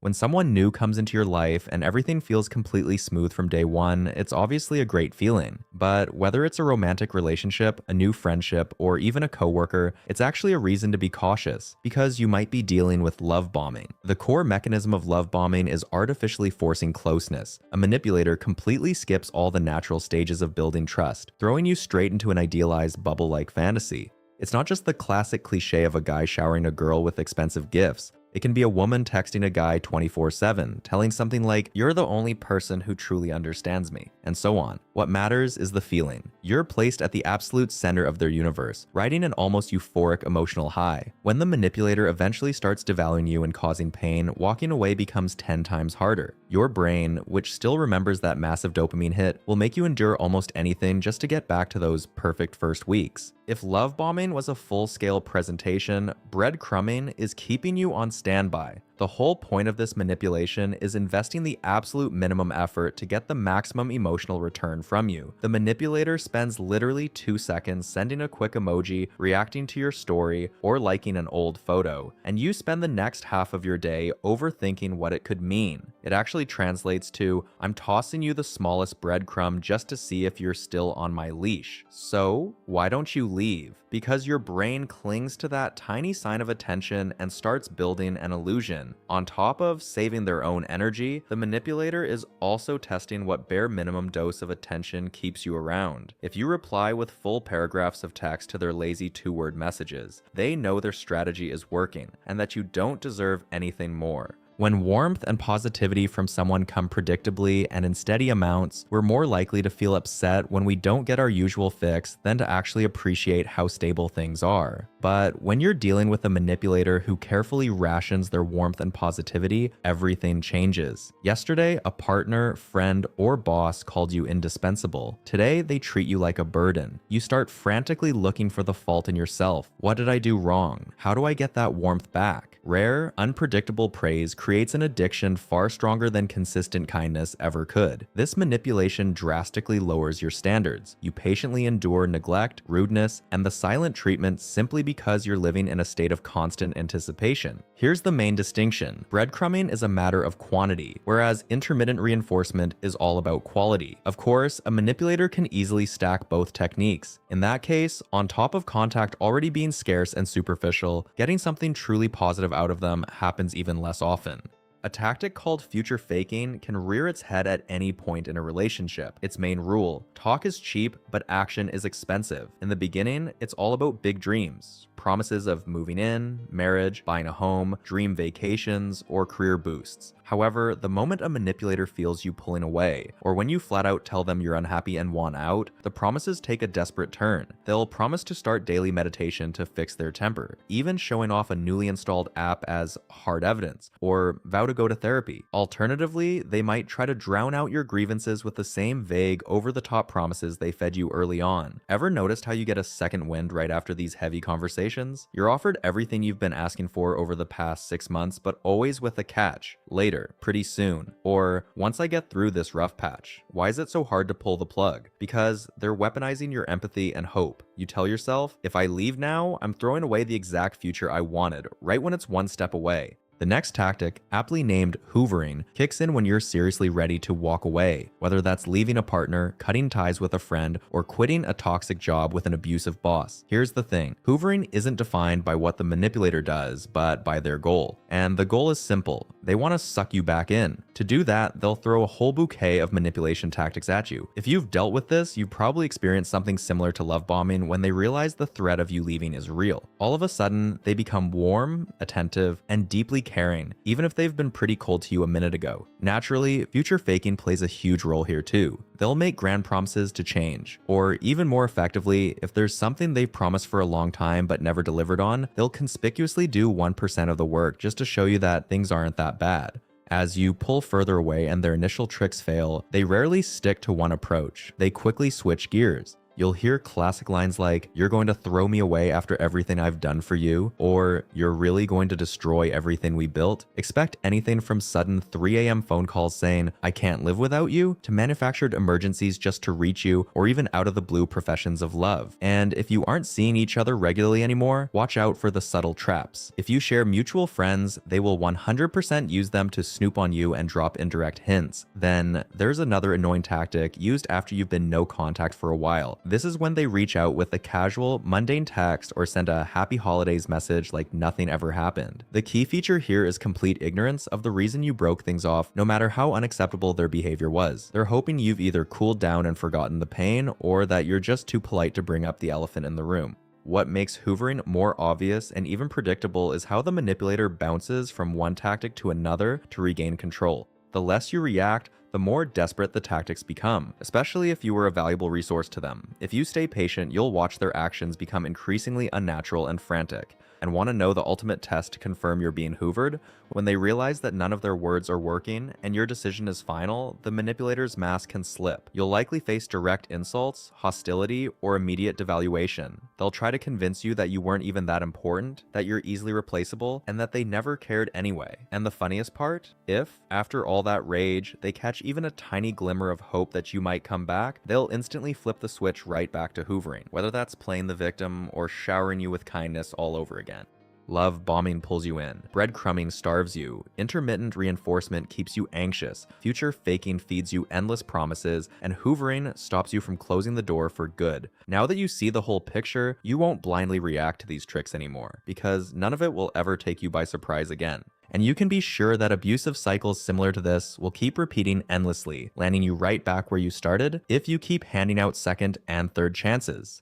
When someone new comes into your life and everything feels completely smooth from day one, it's obviously a great feeling. But whether it's a romantic relationship, a new friendship, or even a coworker, it's actually a reason to be cautious, because you might be dealing with love bombing. The core mechanism of love bombing is artificially forcing closeness. A manipulator completely skips all the natural stages of building trust, throwing you straight into an idealized bubble-like fantasy. It's not just the classic cliche of a guy showering a girl with expensive gifts. It can be a woman texting a guy 24/7, telling something like, "You're the only person who truly understands me," and so on. What matters is the feeling. You're placed at the absolute center of their universe, riding an almost euphoric emotional high. When the manipulator eventually starts devaluing you and causing pain, walking away becomes 10 times harder. Your brain, which still remembers that massive dopamine hit, will make you endure almost anything just to get back to those perfect first weeks. If love bombing was a full-scale presentation, breadcrumbing is keeping you on standby. The whole point of this manipulation is investing the absolute minimum effort to get the maximum emotional return from you. The manipulator spends literally 2 seconds sending a quick emoji, reacting to your story, or liking an old photo, and you spend the next half of your day overthinking what it could mean. It actually translates to, "I'm tossing you the smallest breadcrumb just to see if you're still on my leash. So, why don't you leave?" Because your brain clings to that tiny sign of attention and starts building an illusion. On top of saving their own energy, the manipulator is also testing what bare minimum dose of attention keeps you around. If you reply with full paragraphs of text to their lazy 2-word messages, they know their strategy is working and that you don't deserve anything more. When warmth and positivity from someone come predictably and in steady amounts, we're more likely to feel upset when we don't get our usual fix than to actually appreciate how stable things are. But when you're dealing with a manipulator who carefully rations their warmth and positivity, everything changes. Yesterday, a partner, friend, or boss called you indispensable. Today, they treat you like a burden. You start frantically looking for the fault in yourself. What did I do wrong? How do I get that warmth back? Rare, unpredictable praise creates an addiction far stronger than consistent kindness ever could. This manipulation drastically lowers your standards. You patiently endure neglect, rudeness, and the silent treatment simply because you're living in a state of constant anticipation. Here's the main distinction. Breadcrumbing is a matter of quantity, whereas intermittent reinforcement is all about quality. Of course, a manipulator can easily stack both techniques. In that case, on top of contact already being scarce and superficial, getting something truly positive out of them happens even less often. A tactic called future faking can rear its head at any point in a relationship. Its main rule: talk is cheap, but action is expensive. In the beginning, it's all about big dreams, promises of moving in, marriage, buying a home, dream vacations, or career boosts. However, the moment a manipulator feels you pulling away, or when you flat out tell them you're unhappy and want out, the promises take a desperate turn. They'll promise to start daily meditation to fix their temper, even showing off a newly installed app as hard evidence, or vow to go to therapy. Alternatively, they might try to drown out your grievances with the same vague, over-the-top promises they fed you early on. Ever noticed how you get a second wind right after these heavy conversations? You're offered everything you've been asking for over the past 6 months, but always with a catch: later, pretty soon, or once I get through this rough patch. Why is it so hard to pull the plug? Because they're weaponizing your empathy and hope. You tell yourself, if I leave now, I'm throwing away the exact future I wanted, right when it's one step away. The next tactic, aptly named hoovering, kicks in when you're seriously ready to walk away, whether that's leaving a partner, cutting ties with a friend, or quitting a toxic job with an abusive boss. Here's the thing, hoovering isn't defined by what the manipulator does, but by their goal. And the goal is simple. They want to suck you back in. To do that, they'll throw a whole bouquet of manipulation tactics at you. If you've dealt with this, you've probably experienced something similar to love bombing when they realize the threat of you leaving is real. All of a sudden, they become warm, attentive, and deeply caring, even if they've been pretty cold to you a minute ago. Naturally, future faking plays a huge role here too. They'll make grand promises to change, or even more effectively, if there's something they've promised for a long time but never delivered on, they'll conspicuously do 1% of the work just to show you that things aren't that bad. As you pull further away and their initial tricks fail, they rarely stick to one approach. They quickly switch gears. You'll hear classic lines like, "You're going to throw me away after everything I've done for you," or "You're really going to destroy everything we built." Expect anything from sudden 3 a.m. phone calls saying, "I can't live without you," to manufactured emergencies just to reach you, or even out of the blue professions of love. And if you aren't seeing each other regularly anymore, watch out for the subtle traps. If you share mutual friends, they will 100% use them to snoop on you and drop indirect hints. Then there's another annoying tactic used after you've been no contact for a while. This is when they reach out with a casual, mundane text or send a happy holidays message like nothing ever happened. The key feature here is complete ignorance of the reason you broke things off, no matter how unacceptable their behavior was. They're hoping you've either cooled down and forgotten the pain, or that you're just too polite to bring up the elephant in the room. What makes hoovering more obvious and even predictable is how the manipulator bounces from one tactic to another to regain control. The less you react, the more desperate the tactics become, especially if you were a valuable resource to them. If you stay patient, you'll watch their actions become increasingly unnatural and frantic. And want to know the ultimate test to confirm you're being hoovered? When they realize that none of their words are working and your decision is final, the manipulator's mask can slip. You'll likely face direct insults, hostility, or immediate devaluation. They'll try to convince you that you weren't even that important, that you're easily replaceable, and that they never cared anyway. And the funniest part? If, after all that rage, they catch even a tiny glimmer of hope that you might come back, they'll instantly flip the switch right back to hoovering, whether that's playing the victim or showering you with kindness all over again. Love bombing pulls you in. Breadcrumbing starves you. Intermittent reinforcement keeps you anxious. Future faking feeds you endless promises. And hoovering stops you from closing the door for good. Now that you see the whole picture, you won't blindly react to these tricks anymore, because none of it will ever take you by surprise again. And you can be sure that abusive cycles similar to this will keep repeating endlessly, landing you right back where you started if you keep handing out second and third chances.